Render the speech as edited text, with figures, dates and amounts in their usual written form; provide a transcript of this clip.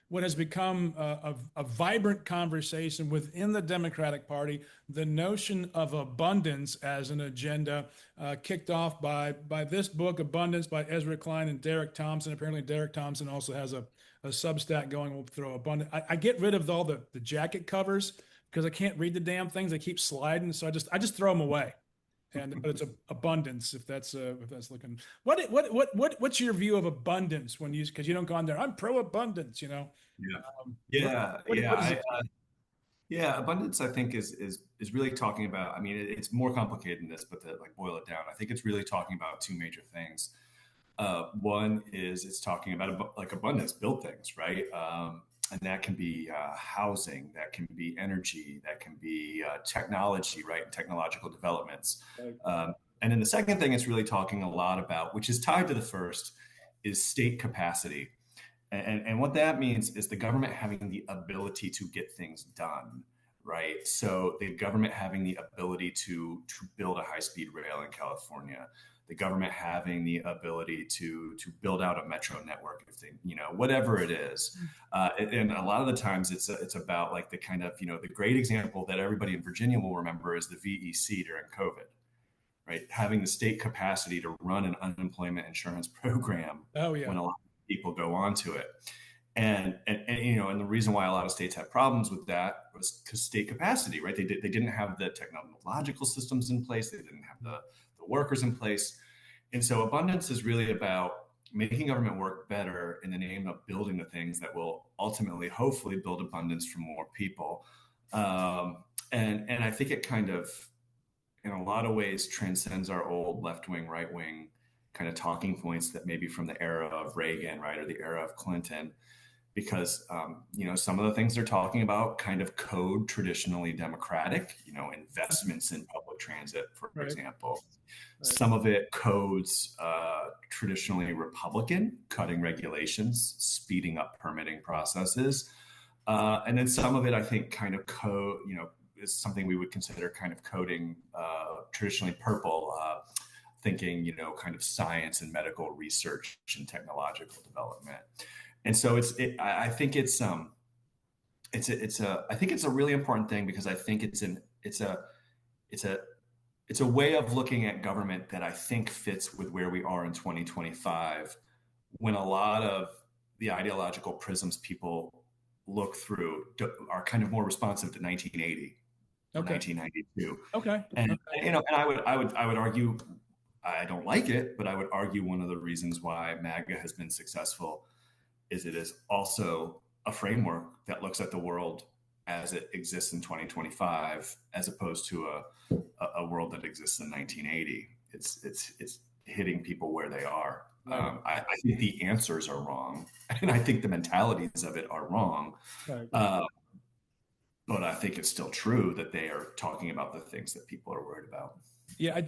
what has become a vibrant conversation within the Democratic Party, the notion of abundance as an agenda, kicked off by this book, Abundance by Ezra Klein and Derek Thompson. Apparently, Derek Thompson also has a Substack going. We'll throw abundance. I get rid of all the jacket covers because I can't read the damn things. They keep sliding, so I just throw them away. And but it's abundance if that's looking. What's your view of abundance when you because you don't go on there? I'm pro abundance. Yeah. What Yeah, what is yeah. it? Yeah, abundance, I think, is really talking about. I mean, it's more complicated than this, but to like boil it down, I think it's really talking about two major things. One is it's talking about like abundance, build things, right? And that can be housing, that can be energy, that can be technology, right? And technological developments. And then the second thing it's really talking a lot about, which is tied to the first, is state capacity. And what that means is the government having the ability to get things done, right? So the government having the ability to build a high-speed rail in California, the government having the ability to build out a metro network, if they, whatever it is. And a lot of the times it's about like the kind of, the great example that everybody in Virginia will remember is the VEC during COVID, right? Having the state capacity to run an unemployment insurance program Oh yeah, when a lot of people go onto it. And the reason why a lot of states have problems with that was because state capacity, right? They didn't have the technological systems in place. They didn't have the workers in place. And so abundance is really about making government work better in the name of building the things that will ultimately, hopefully, build abundance for more people. And I think it kind of, in a lot of ways, transcends our old left wing, right wing kind of talking points that maybe from the era of Reagan, right, or the era of Clinton, because some of the things they're talking about kind of code traditionally democratic, investments in public transit, for right, example. right. Some of it codes traditionally Republican, cutting regulations, speeding up permitting processes. And then some of it, I think, kind of is something we would consider kind of coding traditionally purple, thinking, kind of science and medical research and technological development. And so I think I think it's a really important thing because I think it's a way of looking at government that I think fits with where we are in 2025, when a lot of the ideological prisms people look through are kind of more responsive to 1980 or Okay, 1992. okay, And okay. and I would argue, I don't like it, but I would argue one of the reasons why MAGA has been successful is it is also a framework that looks at the world as it exists in 2025, as opposed to a world that exists in 1980. It's hitting people where they are. Right, I think the answers are wrong, and I think the mentalities of it are wrong. right. Uh, but I think it's still true that they are talking about the things that people are worried about. Yeah, I